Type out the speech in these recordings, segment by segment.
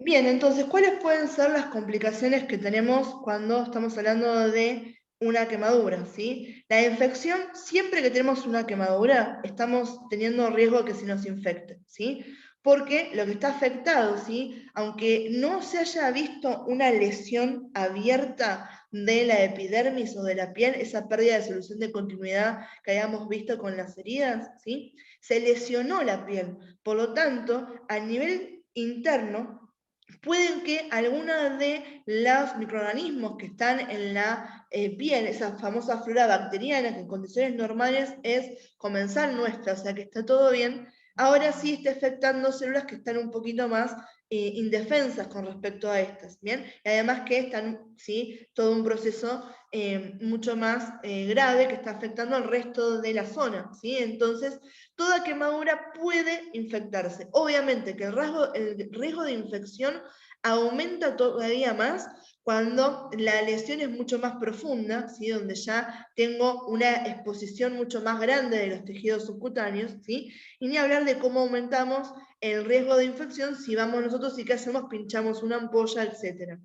Bien, entonces, ¿cuáles pueden ser las complicaciones que tenemos cuando estamos hablando de una quemadura? ¿Sí? La infección, siempre que tenemos una quemadura, estamos teniendo riesgo de que se nos infecte, ¿sí? Porque lo que está afectado, ¿sí? Aunque no se haya visto una lesión abierta de la epidermis o de la piel, esa pérdida de solución de continuidad que habíamos visto con las heridas, ¿sí? Se lesionó la piel. Por lo tanto, a nivel interno, pueden que algunos de los microorganismos que están en la piel, esa famosa flora bacteriana que en condiciones normales es comensal nuestra, o sea que está todo bien, ahora sí está afectando células que están un poquito más indefensas con respecto a estas, ¿bien? Y además que están, ¿sí? Todo un proceso mucho más grave que está afectando al resto de la zona, ¿sí? Entonces, toda quemadura puede infectarse. Obviamente que el riesgo de infección aumenta todavía más cuando la lesión es mucho más profunda, ¿sí? Donde ya tengo una exposición mucho más grande de los tejidos subcutáneos, ¿sí? Y ni hablar de cómo aumentamos el riesgo de infección si vamos nosotros y qué hacemos, pinchamos una ampolla, etc.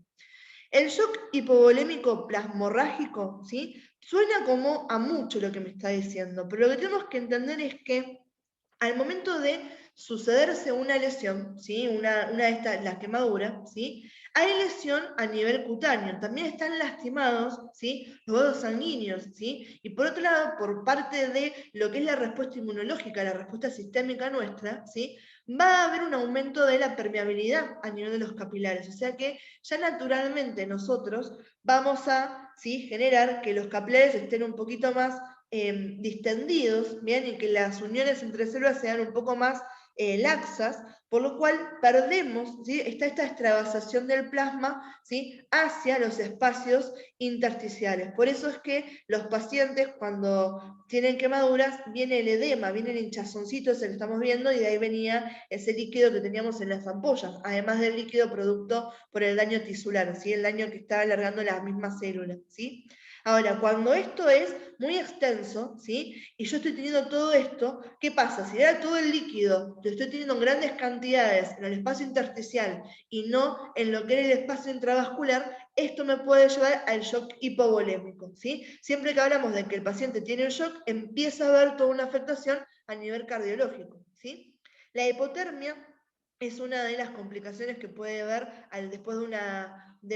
El shock hipovolémico plasmorrágico, ¿sí? Suena como a mucho lo que me está diciendo, pero lo que tenemos que entender es que al momento de sucederse una lesión, ¿sí? una de estas, la quemadura, ¿sí? Hay lesión a nivel cutáneo, también están lastimados, ¿sí? Los vasos sanguíneos, ¿sí? Y por otro lado, por parte de lo que es la respuesta inmunológica, la respuesta sistémica nuestra, ¿sí? Va a haber un aumento de la permeabilidad a nivel de los capilares, o sea que ya naturalmente nosotros vamos a, ¿sí? Generar que los capilares estén un poquito más distendidos, ¿bien? Y que las uniones entre células sean un poco más laxas, por lo cual perdemos, ¿sí? Está esta extravasación del plasma, ¿sí? Hacia los espacios intersticiales. Por eso es que los pacientes cuando tienen quemaduras viene el edema, viene el hinchazoncito ese que estamos viendo, y de ahí venía ese líquido que teníamos en las ampollas, además del líquido producto por el daño tisular, ¿sí? El daño que está alargando las mismas células, ¿sí? Ahora, cuando esto es muy extenso, ¿sí? Y yo estoy teniendo todo esto, ¿qué pasa? Si era todo el líquido, lo estoy teniendo en grandes cantidades en el espacio intersticial y no en lo que era el espacio intravascular, esto me puede llevar al shock hipovolémico, ¿sí? Siempre que hablamos de que el paciente tiene el shock, empieza a haber toda una afectación a nivel cardiológico, ¿sí? La hipotermia es una de las complicaciones que puede haber después de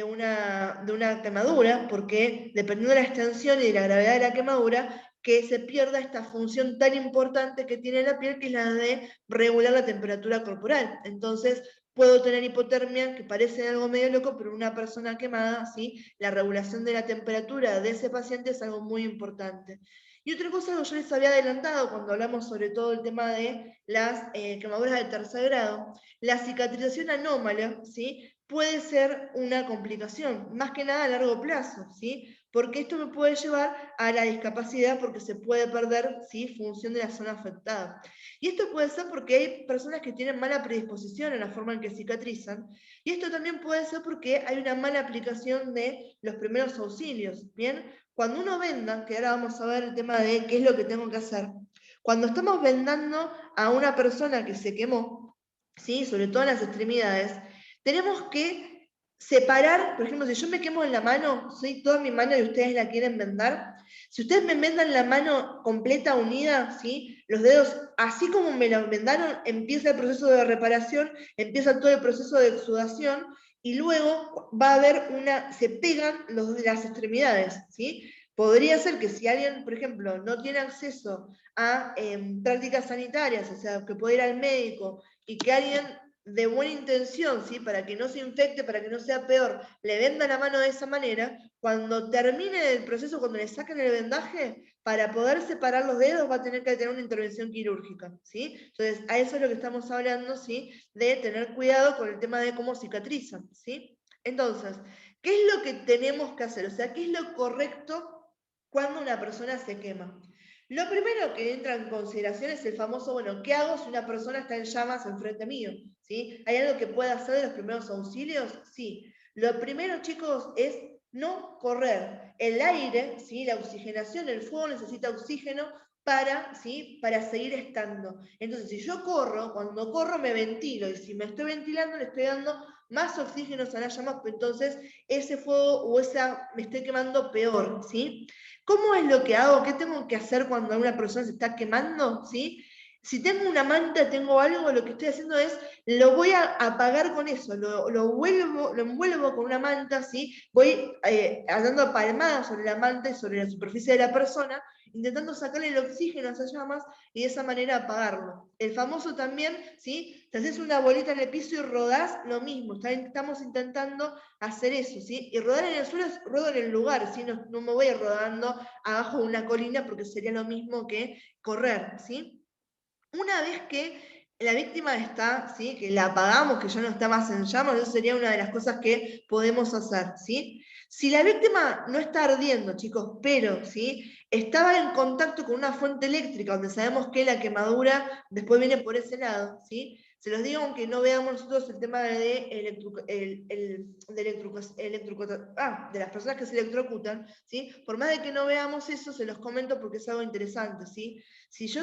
una quemadura, porque dependiendo de la extensión y de la gravedad de la quemadura, que se pierda esta función tan importante que tiene la piel, que es la de regular la temperatura corporal. Entonces, puedo tener hipotermia, que parece algo medio loco, pero una persona quemada, ¿sí? La regulación de la temperatura de ese paciente es algo muy importante. Y otra cosa que yo les había adelantado cuando hablamos sobre todo el tema de las quemaduras de tercer grado, la cicatrización anómala, ¿sí? Puede ser una complicación, más que nada a largo plazo, ¿sí? Porque esto me puede llevar a la discapacidad porque se puede perder, ¿sí? Función de la zona afectada. Y esto puede ser porque hay personas que tienen mala predisposición en la forma en que cicatrizan, y esto también puede ser porque hay una mala aplicación de los primeros auxilios, ¿bien? Cuando uno venda, que ahora vamos a ver el tema de qué es lo que tengo que hacer, cuando estamos vendando a una persona que se quemó, ¿sí? Sobre todo en las extremidades, tenemos que separar, por ejemplo, si yo me quemo en la mano, soy toda mi mano y ustedes la quieren vendar, si ustedes me vendan la mano completa, unida, ¿sí? Los dedos, así como me la vendaron, empieza el proceso de reparación, empieza todo el proceso de exudación, y luego va a haber se pegan las extremidades, ¿sí? Podría ser que si alguien, por ejemplo, no tiene acceso a prácticas sanitarias, o sea, que puede ir al médico y que alguien de buena intención, ¿sí? Para que no se infecte, para que no sea peor, le venda la mano de esa manera, cuando termine el proceso, cuando le saquen el vendaje, para poder separar los dedos va a tener que tener una intervención quirúrgica, ¿sí? Entonces, a eso es lo que estamos hablando, ¿sí? De tener cuidado con el tema de cómo cicatrizan, ¿sí? Entonces, ¿qué es lo que tenemos que hacer? O sea, ¿qué es lo correcto cuando una persona se quema? Lo primero que entra en consideración es el famoso, bueno, ¿qué hago si una persona está en llamas enfrente mío? ¿Sí? ¿Hay algo que pueda hacer de los primeros auxilios? Sí. Lo primero, chicos, es no correr. El aire, ¿sí? La oxigenación, el fuego necesita oxígeno para, ¿sí? Para seguir estando. Entonces, si yo corro, cuando corro me ventilo, y si me estoy ventilando, le estoy dando más oxígeno a las llamas, pues entonces ese fuego o esa me estoy quemando peor, ¿sí? ¿Cómo es lo que hago? ¿Qué tengo que hacer cuando una persona se está quemando? ¿Sí? Si tengo una manta, tengo algo, lo que estoy haciendo es, lo voy a apagar con eso, lo envuelvo con una manta, ¿sí? Voy dando palmadas sobre la manta y sobre la superficie de la persona, intentando sacarle el oxígeno a esas llamas y de esa manera apagarlo. El famoso también, ¿sí? Si haces una bolita en el piso y rodás, lo mismo, estamos intentando hacer eso, ¿sí? Y rodar en el suelo es rodo en el lugar, ¿sí? No me voy rodando abajo de una colina porque sería lo mismo que correr, ¿sí? Una vez que la víctima está, ¿sí? Que la apagamos, que ya no está más en llamas, eso sería una de las cosas que podemos hacer, ¿sí? Si la víctima no está ardiendo, chicos, pero ¿sí? Estaba en contacto con una fuente eléctrica, donde sabemos que la quemadura después viene por ese lado, ¿sí? Se los digo aunque no veamos nosotros el tema de de las personas que se electrocutan, ¿sí? Por más de que no veamos eso, se los comento porque es algo interesante, ¿sí? Si yo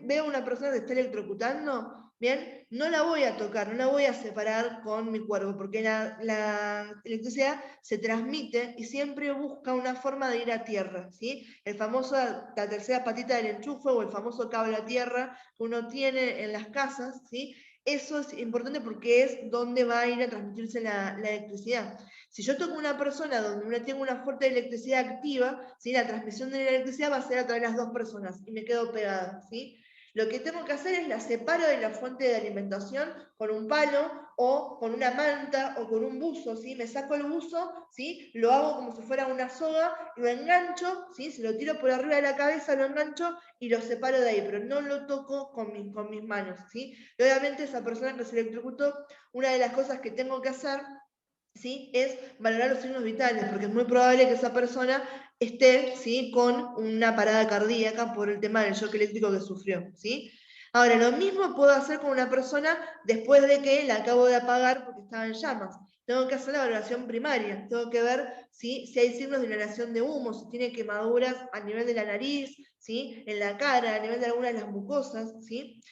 veo a una persona que está electrocutando, bien, no la voy a tocar, no la voy a separar con mi cuerpo, porque la electricidad se transmite y siempre busca una forma de ir a tierra, ¿sí? El famoso, la tercera patita del enchufe o el famoso cable a tierra que uno tiene en las casas, ¿sí? Eso es importante porque es donde va a ir a transmitirse la electricidad. Si yo toco una persona donde tengo una fuente de electricidad activa, ¿sí? La transmisión de la electricidad va a ser a través de las dos personas y me quedo pegada, ¿sí? Lo que tengo que hacer es la separo de la fuente de alimentación con un palo o con una manta o con un buzo, ¿sí? Me saco el buzo, ¿sí? Lo hago como si fuera una soga, lo engancho, ¿sí? Se lo tiro por arriba de la cabeza, lo engancho y lo separo de ahí, pero no lo toco con mis manos, ¿sí? Y obviamente esa persona que se electrocutó, una de las cosas que tengo que hacer, ¿sí? Es valorar los signos vitales, porque es muy probable que esa persona esté, ¿sí? Con una parada cardíaca por el tema del shock eléctrico que sufrió, ¿sí? Ahora, lo mismo puedo hacer con una persona después de que la acabo de apagar porque estaba en llamas. Tengo que hacer la valoración primaria, tengo que ver, ¿sí? Si hay signos de inhalación de humo, si tiene quemaduras a nivel de la nariz, ¿sí? En la cara, a nivel de alguna de las mucosas, ¿sí?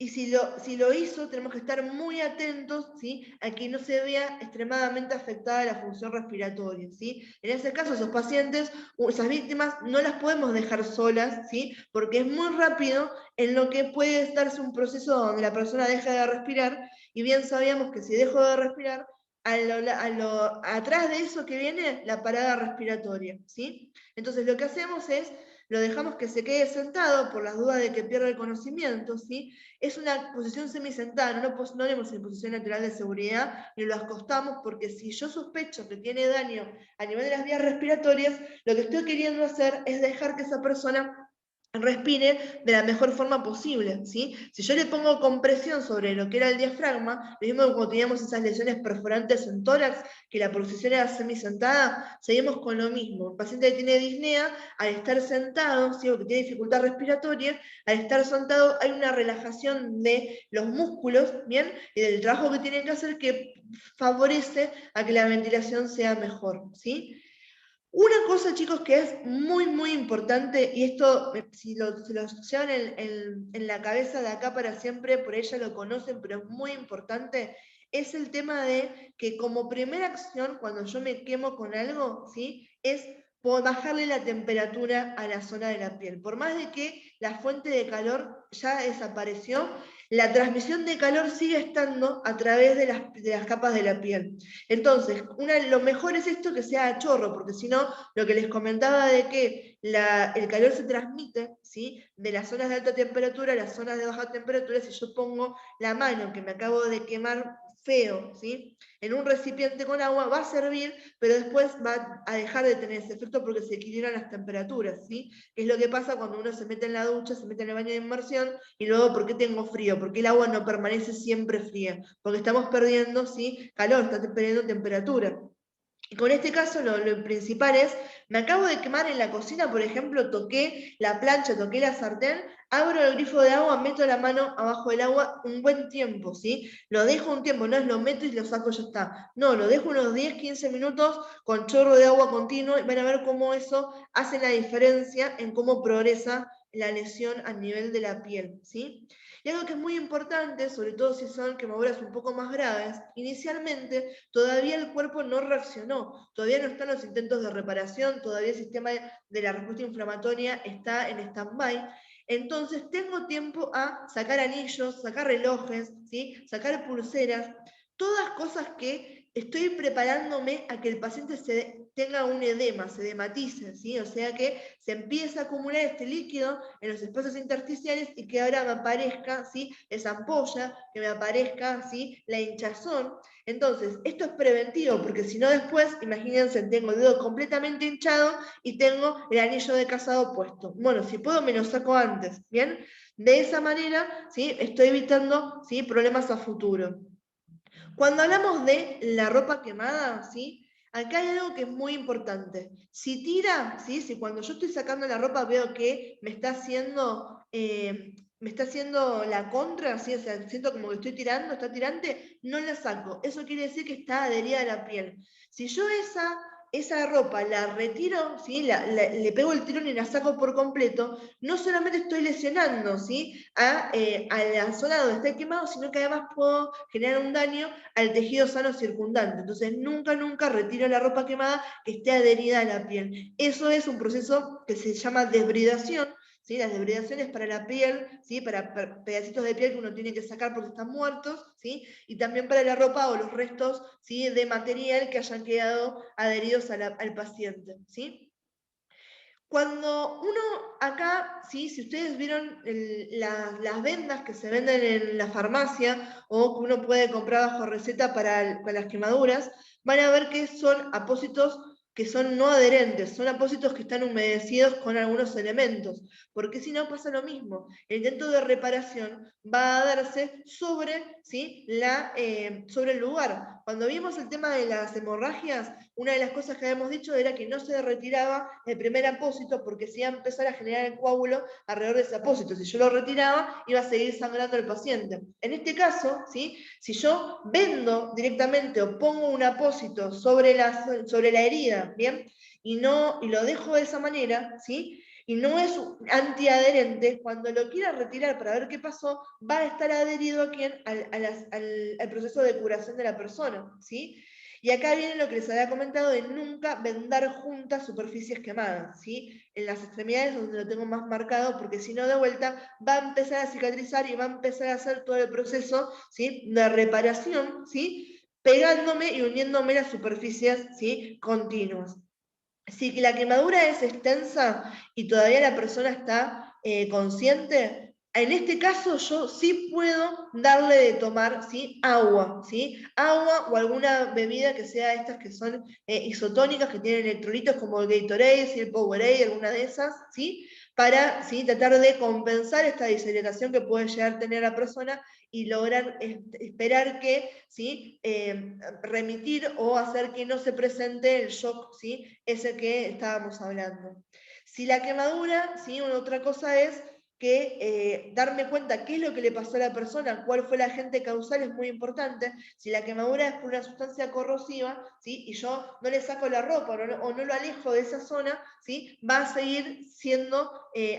Y si lo hizo, tenemos que estar muy atentos, ¿sí? A que no se vea extremadamente afectada la función respiratoria, ¿sí? En ese caso, esos pacientes, esas víctimas, no las podemos dejar solas, ¿sí? Porque es muy rápido en lo que puede darse un proceso donde la persona deja de respirar, y bien sabíamos que si dejo de respirar, atrás de eso que viene, la parada respiratoria, ¿sí? Entonces lo que hacemos es, lo dejamos que se quede sentado por las dudas de que pierda el conocimiento, ¿sí? Es una posición semisentada, no ponemos en posición natural de seguridad ni lo acostamos, porque si yo sospecho que tiene daño a nivel de las vías respiratorias, lo que estoy queriendo hacer es dejar que esa persona respire de la mejor forma posible, ¿sí? Si yo le pongo compresión sobre lo que era el diafragma, lo mismo que cuando teníamos esas lesiones perforantes en tórax, que la posición era semisentada, seguimos con lo mismo. El paciente que tiene disnea, al estar sentado, ¿sí? O que tiene dificultad respiratoria, al estar sentado hay una relajación de los músculos, ¿bien? Y del trabajo que tienen que hacer que favorece a que la ventilación sea mejor, ¿sí? Una cosa, chicos, que es muy, muy importante, y esto, si se lo llevan en la cabeza de acá para siempre, por ella lo conocen, pero es muy importante, es el tema de que como primera acción, cuando yo me quemo con algo, ¿sí? Es bajarle la temperatura a la zona de la piel. Por más de que la fuente de calor ya desapareció, la transmisión de calor sigue estando a través de las capas de la piel. Entonces, lo mejor es esto que sea a chorro, porque si no, lo que les comentaba de que el calor se transmite, ¿sí? De las zonas de alta temperatura a las zonas de baja temperatura, si yo pongo la mano que me acabo de quemar feo, ¿sí? En un recipiente con agua va a servir, pero después va a dejar de tener ese efecto porque se equilibran las temperaturas, ¿sí? Que es lo que pasa cuando uno se mete en la ducha, se mete en el baño de inmersión, y luego, ¿por qué tengo frío? Porque el agua no permanece siempre fría, porque estamos perdiendo, ¿sí? Calor, está perdiendo temperatura. Y con este caso lo principal es, me acabo de quemar en la cocina, por ejemplo, toqué la plancha, toqué la sartén, abro el grifo de agua, meto la mano abajo del agua un buen tiempo, ¿sí? Lo dejo un tiempo, no es lo meto y lo saco y ya está. No, lo dejo unos 10, 15 minutos con chorro de agua continuo y van a ver cómo eso hace la diferencia en cómo progresa la lesión a nivel de la piel, ¿sí? Y algo que es muy importante, sobre todo si son quemaduras un poco más graves, inicialmente todavía el cuerpo no reaccionó, todavía no están los intentos de reparación, todavía el sistema de la respuesta inflamatoria está en stand-by. Entonces tengo tiempo a sacar anillos, sacar relojes, ¿sí? Sacar pulseras, todas cosas que estoy preparándome a que el paciente tenga un edema, se edematice, ¿sí? O sea que se empieza a acumular este líquido en los espacios intersticiales y que ahora me aparezca, ¿sí? Esa ampolla, que me aparezca, ¿sí? La hinchazón. Entonces, esto es preventivo, porque si no después, imagínense, tengo el dedo completamente hinchado y tengo el anillo de casado puesto. Bueno, si puedo me lo saco antes, ¿bien? De esa manera, ¿sí? Estoy evitando, ¿sí? Problemas a futuro. Cuando hablamos de la ropa quemada, ¿sí? Acá hay algo que es muy importante. Si tira, ¿sí? Si cuando yo estoy sacando la ropa veo que me está haciendo la contra, ¿sí? O sea, siento como que estoy tirando, está tirante, no la saco. Eso quiere decir que está adherida a la piel. Si yo esa ropa la retiro, ¿sí? Le pego el tirón y la saco por completo, no solamente estoy lesionando, ¿sí? a la zona donde está quemado, sino que además puedo generar un daño al tejido sano circundante. Entonces, nunca, nunca retiro la ropa quemada que esté adherida a la piel. Eso es un proceso que se llama desbridación, ¿sí? Las desbridaciones para la piel, ¿sí? Para pedacitos de piel que uno tiene que sacar porque están muertos, ¿sí? Y también para la ropa o los restos, ¿sí? De material que hayan quedado adheridos al paciente, ¿sí? Cuando uno acá, ¿sí? Si ustedes vieron las vendas que se venden en la farmacia o que uno puede comprar bajo receta para las quemaduras, van a ver que son apósitos que son no adherentes, son apósitos que están humedecidos con algunos elementos, porque si no pasa lo mismo. El intento de reparación va a darse sobre, ¿sí? Sobre el lugar. Cuando vimos el tema de las hemorragias, una de las cosas que habíamos dicho era que no se retiraba el primer apósito porque se iba a empezar a generar el coágulo alrededor de ese apósito. Si yo lo retiraba, iba a seguir sangrando el paciente. En este caso, ¿sí? Si yo vendo directamente o pongo un apósito sobre la herida, ¿bien? Y lo dejo de esa manera, ¿sí? Y no es antiadherente, cuando lo quiera retirar para ver qué pasó, va a estar adherido a quién, al proceso de curación de la persona, ¿sí? Y acá viene lo que les había comentado de nunca vendar juntas superficies quemadas, ¿sí? En las extremidades donde lo tengo más marcado, porque si no, de vuelta, va a empezar a cicatrizar y va a empezar a hacer todo el proceso, ¿sí? De reparación, ¿sí? Pegándome y uniéndome las superficies, ¿sí? Continuas. Si la quemadura es extensa y todavía la persona está consciente, en este caso yo sí puedo darle de tomar, ¿sí? Agua, ¿sí? Agua o alguna bebida que sea estas que son isotónicas, que tienen electrolitos como el Gatorade, ¿sí? El Powerade, alguna de esas, ¿sí? Para, ¿sí? Tratar de compensar esta deshidratación que puede llegar a tener la persona y lograr esperar que, ¿sí? Remitir o hacer que no se presente el shock, ¿sí? Ese que estábamos hablando. Si la quemadura, ¿sí? Otra cosa es que darme cuenta qué es lo que le pasó a la persona, cuál fue el agente causal, es muy importante. Si la quemadura es por una sustancia corrosiva, ¿sí? Y yo no le saco la ropa o no lo alejo de esa zona, ¿sí? Va a seguir siendo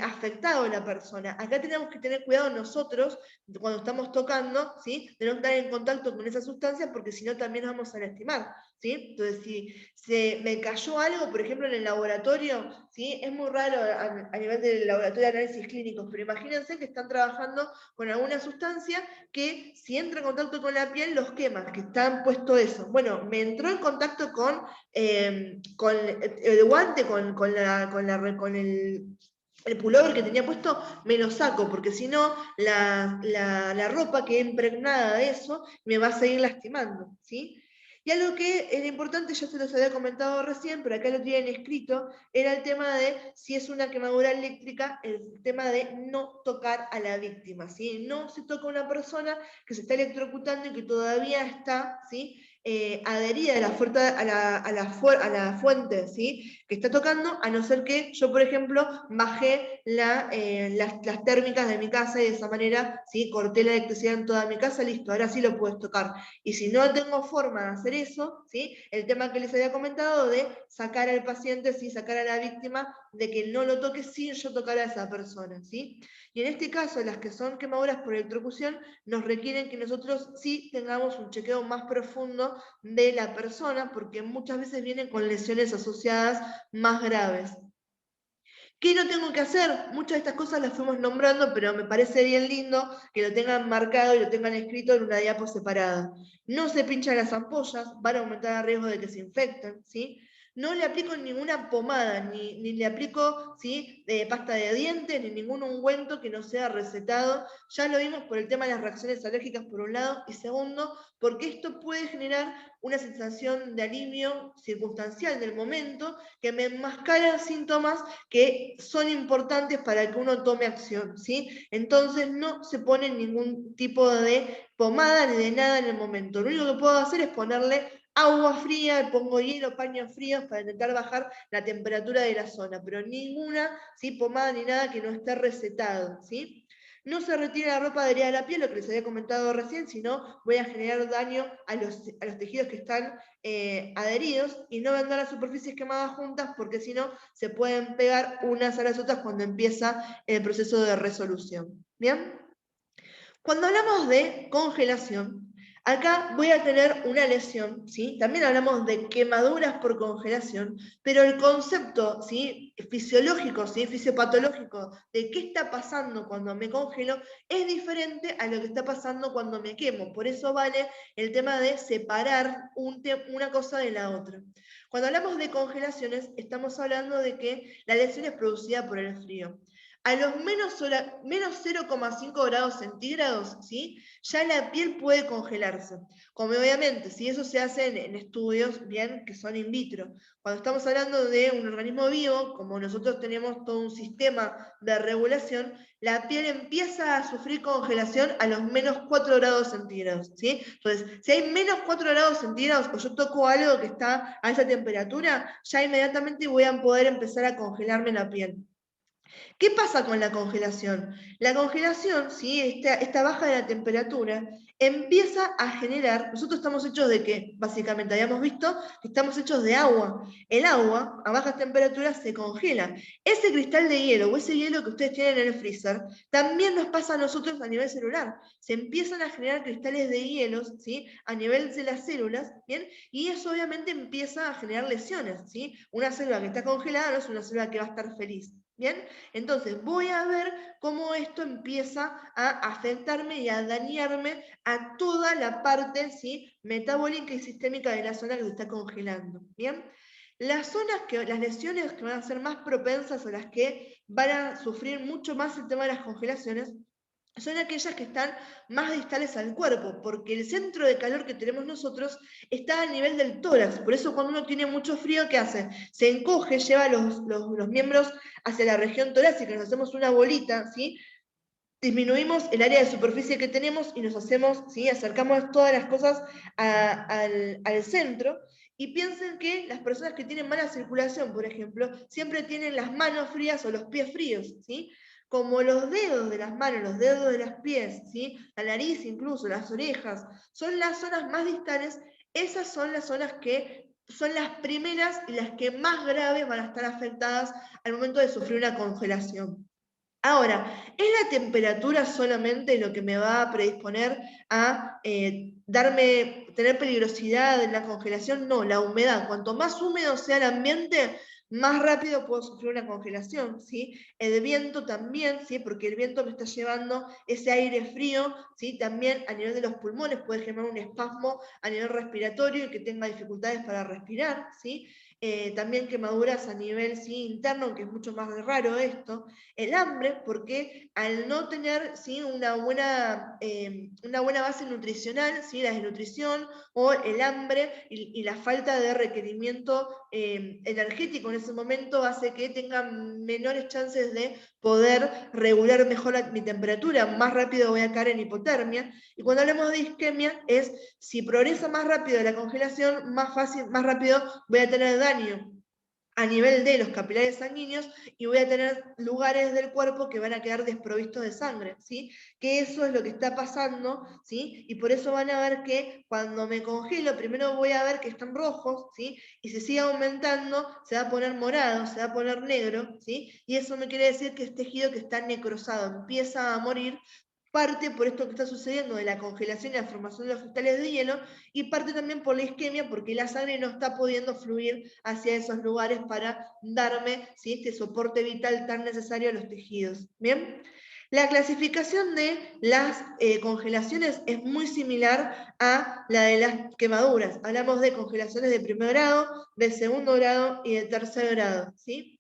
afectado la persona. Acá tenemos que tener cuidado nosotros cuando estamos tocando, ¿sí? De no estar en contacto con esa sustancia porque si no también nos vamos a lastimar, ¿sí? Entonces, si se me cayó algo, por ejemplo, en el laboratorio, ¿sí? Es muy raro a nivel del laboratorio de análisis clínicos, pero imagínense que están trabajando con alguna sustancia que si entra en contacto con la piel los quema, que están puesto eso. Bueno, me entró en contacto con el guante, con el pullover que tenía puesto, me lo saco, porque si no, la ropa que impregnada de eso me va a seguir lastimando, ¿sí? Y algo que era importante, ya se los había comentado recién, pero acá lo tienen escrito, era el tema de si es una quemadura eléctrica, el tema de no tocar a la víctima, ¿sí? No se toca a una persona que se está electrocutando y que todavía está, ¿sí? Adherida a la fuente, ¿sí? Que está tocando, a no ser que yo, por ejemplo, bajé las térmicas de mi casa y de esa manera, ¿sí? Corté la electricidad en toda mi casa, listo, ahora sí lo puedes tocar. Y si no tengo forma de hacer eso, ¿sí? El tema que les había comentado de sacar al paciente, ¿sí? Sacar a la víctima de que no lo toque sin yo tocar a esa persona, ¿sí? Y en este caso, las que son quemaduras por electrocución nos requieren que nosotros sí tengamos un chequeo más profundo de la persona, porque muchas veces vienen con lesiones asociadas más graves. ¿Qué no tengo que hacer? Muchas de estas cosas las fuimos nombrando, pero me parece bien lindo que lo tengan marcado y lo tengan escrito en una diapo separada. No se pinchan las ampollas, van a aumentar el riesgo de que se infecten, ¿sí? No le aplico ninguna pomada, ni le aplico, ¿sí?, pasta de dientes, ni ningún ungüento que no sea recetado. Ya lo vimos por el tema de las reacciones alérgicas por un lado, y segundo, porque esto puede generar una sensación de alivio circunstancial del momento que me enmascara síntomas que son importantes para que uno tome acción, ¿sí? Entonces no se pone ningún tipo de pomada ni de nada en el momento. Lo único que puedo hacer es ponerle agua fría, pongo hielo, paños fríos para intentar bajar la temperatura de la zona, pero ninguna, ¿sí?, pomada ni nada que no esté recetado, ¿sí? No se retira la ropa adherida a la piel, lo que les había comentado recién, sino voy a generar daño a los tejidos que están adheridos, y no vendrán las superficies quemadas juntas, porque si no se pueden pegar unas a las otras cuando empieza el proceso de resolución. ¿Bien? Cuando hablamos de congelación, acá voy a tener una lesión, ¿sí? También hablamos de quemaduras por congelación, pero el concepto, ¿sí?, fisiológico, ¿sí?, fisiopatológico de qué está pasando cuando me congelo es diferente a lo que está pasando cuando me quemo. Por eso vale el tema de separar una cosa de la otra. Cuando hablamos de congelaciones, estamos hablando de que la lesión es producida por el frío. A los menos 0,5 grados centígrados, ¿sí?, ya la piel puede congelarse. Como obviamente, si eso se hace en estudios, bien, que son in vitro. Cuando estamos hablando de un organismo vivo, como nosotros tenemos todo un sistema de regulación, la piel empieza a sufrir congelación a los menos 4 grados centígrados, ¿sí? Entonces, si hay menos 4 grados centígrados o yo toco algo que está a esa temperatura, ya inmediatamente voy a poder empezar a congelarme la piel. ¿Qué pasa con la congelación? La congelación, ¿sí?, esta baja de la temperatura, empieza a generar, nosotros estamos hechos de qué, básicamente, habíamos visto que estamos hechos de agua. El agua, a bajas temperaturas, se congela. Ese cristal de hielo o ese hielo que ustedes tienen en el freezer, también nos pasa a nosotros a nivel celular. Se empiezan a generar cristales de hielos, ¿sí?, a nivel de las células, ¿bien? Y eso obviamente empieza a generar lesiones, ¿sí? Una célula que está congelada no es una célula que va a estar feliz. ¿Bien? Entonces voy a ver cómo esto empieza a afectarme y a dañarme a toda la parte, ¿sí?, metabólica y sistémica de la zona que se está congelando. ¿Bien? Las lesiones que van a ser más propensas, o las que van a sufrir mucho más el tema de las congelaciones, son aquellas que están más distales al cuerpo, porque el centro de calor que tenemos nosotros está a nivel del tórax. Por eso cuando uno tiene mucho frío, ¿qué hace? Se encoge, lleva los miembros hacia la región torácica, nos hacemos una bolita, ¿sí? Disminuimos el área de superficie que tenemos y nos hacemos, ¿sí?, acercamos todas las cosas al centro. Y piensen que las personas que tienen mala circulación, por ejemplo, siempre tienen las manos frías o los pies fríos, ¿sí? Como los dedos de las manos, los dedos de los pies, ¿sí?, la nariz incluso, las orejas, son las zonas más distales. Esas son las zonas que son las primeras y las que más graves van a estar afectadas al momento de sufrir una congelación. Ahora, ¿es la temperatura solamente lo que me va a predisponer a tener peligrosidad en la congelación? No, la humedad. Cuanto más húmedo sea el ambiente, más rápido puedo sufrir una congelación, ¿sí? El viento también, ¿sí?, porque el viento me está llevando ese aire frío, ¿sí?, también a nivel de los pulmones puede generar un espasmo a nivel respiratorio y que tenga dificultades para respirar, ¿sí? También quemaduras a nivel, ¿sí?, interno, que es mucho más raro esto. El hambre, porque al no tener, ¿sí?, una buena base nutricional, ¿sí?, la desnutrición o el hambre y la falta de requerimiento energético en ese momento hace que tengan menores chances de poder regular mejor mi temperatura, más rápido voy a caer en hipotermia. Y cuando hablamos de isquemia, es si progresa más rápido la congelación, más rápido voy a tener daño a nivel de los capilares sanguíneos y voy a tener lugares del cuerpo que van a quedar desprovistos de sangre, ¿sí? Que eso es lo que está pasando, ¿sí? Y por eso van a ver que cuando me congelo, primero voy a ver que están rojos, ¿sí? Y si sigue aumentando, se va a poner morado, se va a poner negro, ¿sí? Y eso me quiere decir que es tejido que está necrosado, empieza a morir, parte por esto que está sucediendo de la congelación y la formación de los cristales de hielo, y parte también por la isquemia, porque la sangre no está pudiendo fluir hacia esos lugares para darme, ¿sí?, este soporte vital tan necesario a los tejidos. Bien, la clasificación de las congelaciones es muy similar a la de las quemaduras. Hablamos de congelaciones de primer grado, de segundo grado y de tercer grado, ¿sí?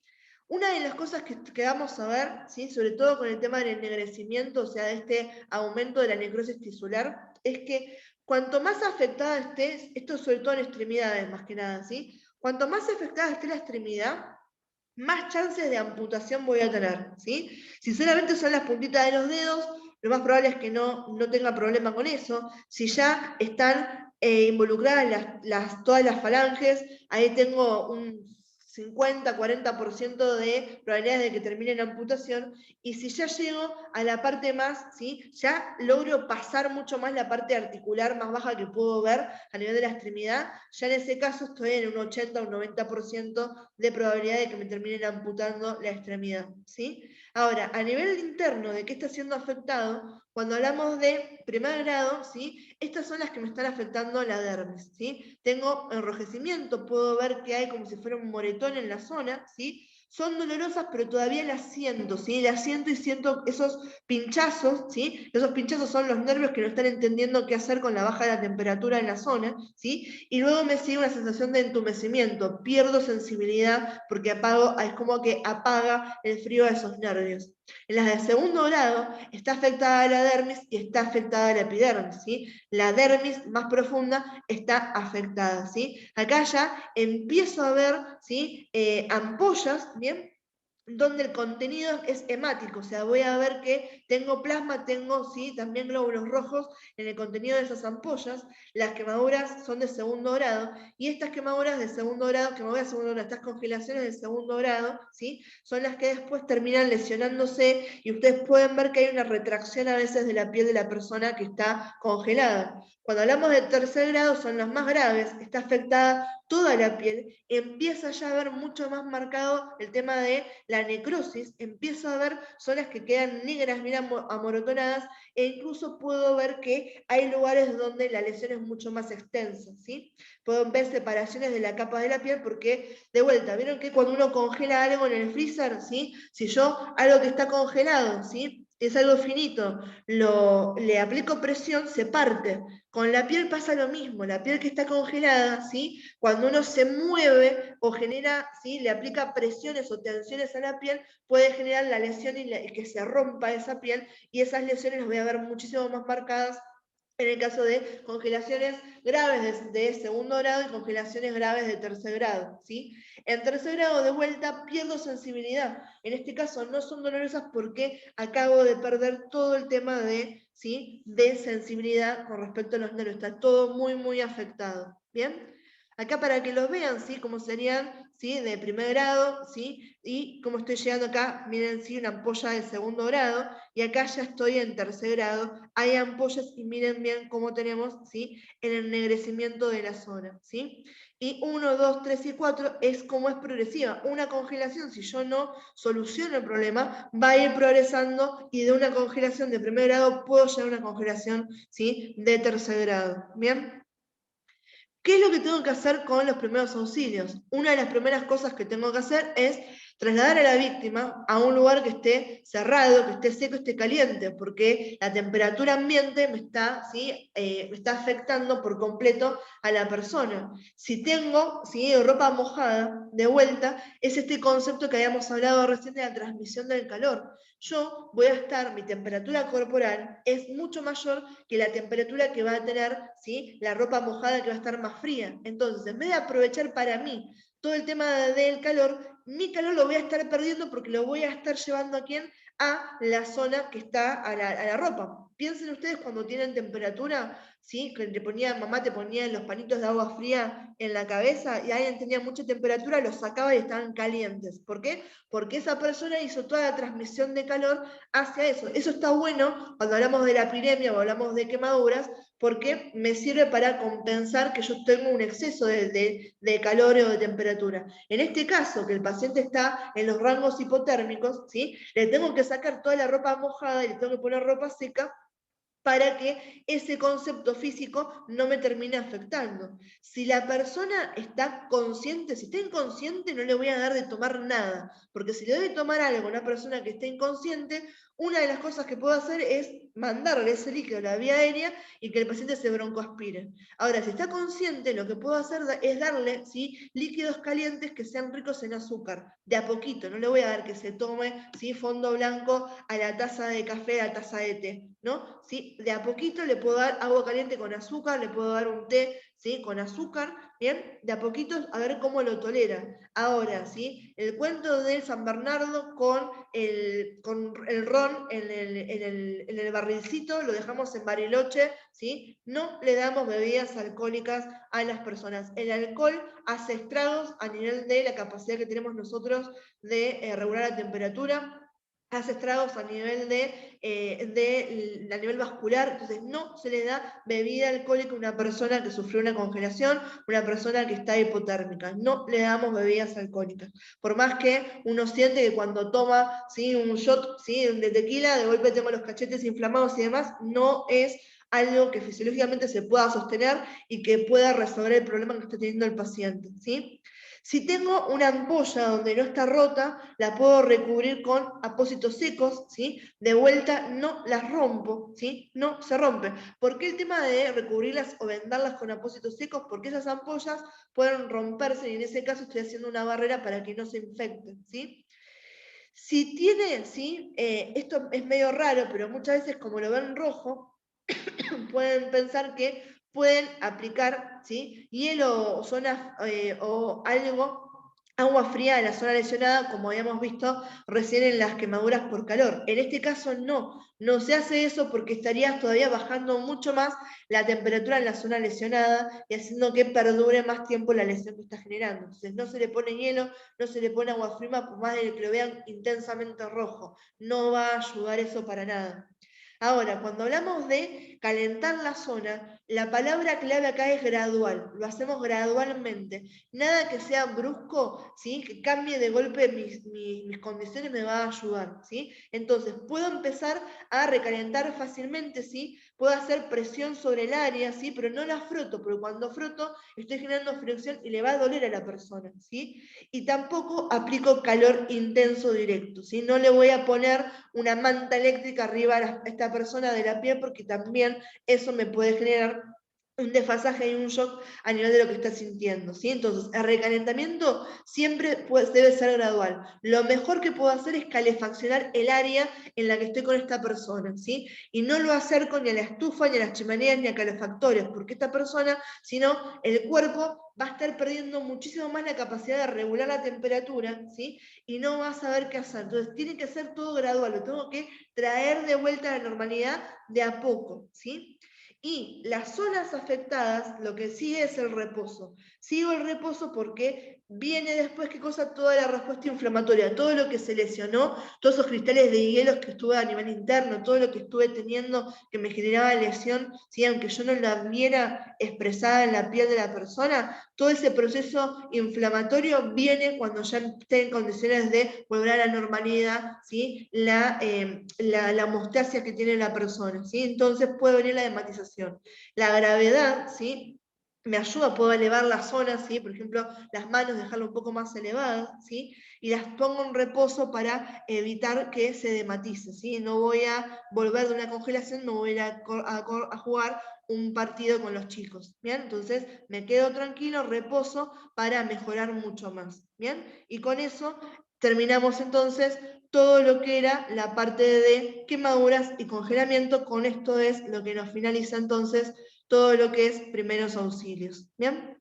Una de las cosas que vamos a ver, ¿sí?, sobre todo con el tema del ennegrecimiento, o sea, de este aumento de la necrosis tisular, es que cuanto más afectada estés, esto sobre todo en extremidades más que nada, ¿sí? Cuanto más afectada esté la extremidad, más chances de amputación voy a tener, ¿sí? Si solamente son las puntitas de los dedos, lo más probable es que no tenga problema con eso. Si ya están involucradas todas las falanges, ahí tengo un 50-40% de probabilidades de que termine en amputación, y si ya llego a la parte más, ¿sí?, ya logro pasar mucho más la parte articular más baja que puedo ver a nivel de la extremidad, ya en ese caso estoy en un 80 o un 90% de probabilidad de que me terminen amputando la extremidad, ¿sí? Ahora, a nivel interno de qué está siendo afectado, cuando hablamos de primer grado, ¿sí?, estas son las que me están afectando la dermis, ¿sí? Tengo enrojecimiento, puedo ver que hay como si fuera un moretón en la zona, ¿sí? Son dolorosas, pero todavía las siento, ¿sí? Las siento y siento esos pinchazos, ¿sí? Esos pinchazos son los nervios que no están entendiendo qué hacer con la baja de la temperatura en la zona, ¿sí? Y luego me sigue una sensación de entumecimiento, pierdo sensibilidad porque es como que apaga el frío de esos nervios. En las de segundo grado está afectada la dermis y está afectada la epidermis, ¿sí? La dermis más profunda está afectada, ¿sí? Acá ya empiezo a ver, ¿sí?, ampollas, ¿bien?, donde el contenido es hemático, o sea, voy a ver que tengo plasma, tengo, ¿sí?, también glóbulos rojos en el contenido de esas ampollas. Las quemaduras son de segundo grado, y estas quemaduras de segundo grado, estas congelaciones de segundo grado, ¿sí?, son las que después terminan lesionándose, y ustedes pueden ver que hay una retracción a veces de la piel de la persona que está congelada. Cuando hablamos de tercer grado son las más graves, está afectada toda la piel, empieza ya a ver mucho más marcado el tema de la necrosis, empiezo a ver zonas que quedan negras, bien amorotonadas, e incluso puedo ver que hay lugares donde la lesión es mucho más extensa, ¿sí? Puedo ver separaciones de la capa de la piel porque, de vuelta, ¿vieron que cuando uno congela algo en el freezer, ¿sí?, si yo algo que está congelado, ¿sí?, es algo finito, le aplico presión, se parte. Con la piel pasa lo mismo, la piel que está congelada, ¿sí?, cuando uno se mueve o genera, ¿sí?, le aplica presiones o tensiones a la piel, puede generar la lesión y que se rompa esa piel, y esas lesiones las voy a ver muchísimo más marcadas en el caso de congelaciones graves de segundo grado y congelaciones graves de tercer grado, ¿sí? En tercer grado, de vuelta, pierdo sensibilidad. En este caso no son dolorosas porque acabo de perder todo el tema de, ¿sí?, de sensibilidad con respecto a los nervios. Está todo muy, muy afectado, ¿bien? Acá para que los vean, ¿sí?, cómo serían, ¿sí?, de primer grado, ¿sí?, y cómo estoy llegando acá, miren, ¿sí?, una ampolla de segundo grado, y acá ya estoy en tercer grado, hay ampollas y miren bien cómo tenemos, ¿sí?, el ennegrecimiento de la zona, ¿sí? Y 1, 2, 3 y 4 es como es progresiva. Una congelación, si yo no soluciono el problema, va a ir progresando, y de una congelación de primer grado puedo llegar a una congelación, ¿sí?, de tercer grado, ¿bien? ¿Qué es lo que tengo que hacer con los primeros auxilios? Una de las primeras cosas que tengo que hacer es trasladar a la víctima a un lugar que esté cerrado, que esté seco, esté caliente, porque la temperatura ambiente me está, ¿sí?, me está afectando por completo a la persona. Si tengo, ¿sí?, ropa mojada, de vuelta, es este concepto que habíamos hablado recién de la transmisión del calor. Yo voy a estar, mi temperatura corporal es mucho mayor que la temperatura que va a tener, ¿sí?, la ropa mojada, que va a estar más fría. Entonces, en vez de aprovechar para mí todo el tema del calor, mi calor lo voy a estar perdiendo porque lo voy a estar llevando ¿a quién? a la zona que está a la ropa. Piensen ustedes cuando tienen temperatura, ¿sí? Que mamá te ponía los panitos de agua fría en la cabeza y alguien tenía mucha temperatura, los sacaba y estaban calientes. ¿Por qué? Porque esa persona hizo toda la transmisión de calor hacia eso. Eso está bueno cuando hablamos de la epidemia o hablamos de quemaduras, porque me sirve para compensar que yo tengo un exceso de calor o de temperatura. En este caso, que el paciente está en los rangos hipotérmicos, ¿sí? Le tengo que sacar toda la ropa mojada y le tengo que poner ropa seca para que ese concepto físico no me termine afectando. Si la persona está consciente, si está inconsciente, no le voy a dar de tomar nada, porque si le doy de tomar algo a una persona que está inconsciente, una de las cosas que puedo hacer es mandarle ese líquido a la vía aérea y que el paciente se broncoaspire. Ahora, si está consciente, lo que puedo hacer es darle, ¿sí?, líquidos calientes que sean ricos en azúcar, de a poquito. No le voy a dar que se tome, ¿sí?, fondo blanco a la taza de café, a la taza de té, ¿no? ¿Sí? De a poquito le puedo dar agua caliente con azúcar, le puedo dar un té, ¿sí?, con azúcar, ¿bien? De a poquito a ver cómo lo tolera. Ahora, ¿sí?, el cuento de San Bernardo con el ron en el barrilcito, lo dejamos en Bariloche, ¿sí? No le damos bebidas alcohólicas a las personas. El alcohol hace estragos a nivel de la capacidad que tenemos nosotros de regular la temperatura, hace estragos a nivel a nivel vascular, entonces no se le da bebida alcohólica a una persona que sufrió una congelación, una persona que está hipotérmica, no le damos bebidas alcohólicas. Por más que uno siente que cuando toma, ¿sí?, un shot, ¿sí?, de tequila, de golpe tengo los cachetes inflamados y demás, no es algo que fisiológicamente se pueda sostener y que pueda resolver el problema que está teniendo el paciente, ¿sí? Si tengo una ampolla donde no está rota, la puedo recubrir con apósitos secos, ¿sí? De vuelta no las rompo, ¿sí? No se rompen. ¿Por qué el tema de recubrirlas o vendarlas con apósitos secos? Porque esas ampollas pueden romperse y en ese caso estoy haciendo una barrera para que no se infecten, ¿sí? Si tiene, ¿sí? Esto es medio raro, pero muchas veces como lo ven rojo, pueden pensar que pueden aplicar, ¿sí?, hielo o, o algo, agua fría a la zona lesionada, como habíamos visto recién en las quemaduras por calor. En este caso no se hace eso porque estarías todavía bajando mucho más la temperatura en la zona lesionada y haciendo que perdure más tiempo la lesión que está generando. Entonces no se le pone hielo, no se le pone agua fría, por más de que lo vean intensamente rojo. No va a ayudar eso para nada. Ahora, cuando hablamos de calentar la zona, la palabra clave acá es gradual, lo hacemos gradualmente. Nada que sea brusco, ¿sí?, que cambie de golpe mis condiciones me va a ayudar, ¿sí? Entonces, puedo empezar a recalentar fácilmente, ¿sí? Puedo hacer presión sobre el área, ¿sí? Pero no la froto, porque cuando froto estoy generando fricción y le va a doler a la persona, ¿sí? Y tampoco aplico calor intenso directo, ¿sí? No le voy a poner una manta eléctrica arriba a esta persona de la piel porque también eso me puede generar un desfasaje y un shock a nivel de lo que está sintiendo, ¿sí? Entonces, el recalentamiento siempre debe ser gradual. Lo mejor que puedo hacer es calefaccionar el área en la que estoy con esta persona, ¿sí? Y no lo acerco ni a la estufa, ni a las chimeneas, ni a calefactores, porque esta persona, sino el cuerpo va a estar perdiendo muchísimo más la capacidad de regular la temperatura, ¿sí? Y no va a saber qué hacer. Entonces, tiene que ser todo gradual, lo tengo que traer de vuelta a la normalidad de a poco, ¿sí? Y las zonas afectadas, lo que sigue es el reposo. Sigo el reposo porque viene después, ¿qué cosa? Toda la respuesta inflamatoria, todo lo que se lesionó, todos esos cristales de hielos que estuve a nivel interno, todo lo que estuve teniendo que me generaba lesión, ¿sí?, aunque yo no la viera expresada en la piel de la persona, todo ese proceso inflamatorio viene cuando ya esté en condiciones de volver a la normalidad, ¿sí?, la hemostasia que tiene la persona, ¿sí? Entonces puede venir la hematización. La gravedad, ¿sí?, me ayuda, puedo elevar las zonas, ¿sí?, por ejemplo, las manos, dejarlas un poco más elevadas, ¿sí?, y las pongo en reposo para evitar que se dematice, ¿sí? No voy a volver de una congelación, no voy a jugar un partido con los chicos, ¿bien? Entonces me quedo tranquilo, reposo para mejorar mucho más, ¿bien? Y con eso terminamos entonces todo lo que era la parte de quemaduras y congelamiento. Con esto es lo que nos finaliza entonces todo lo que es primeros auxilios, ¿bien?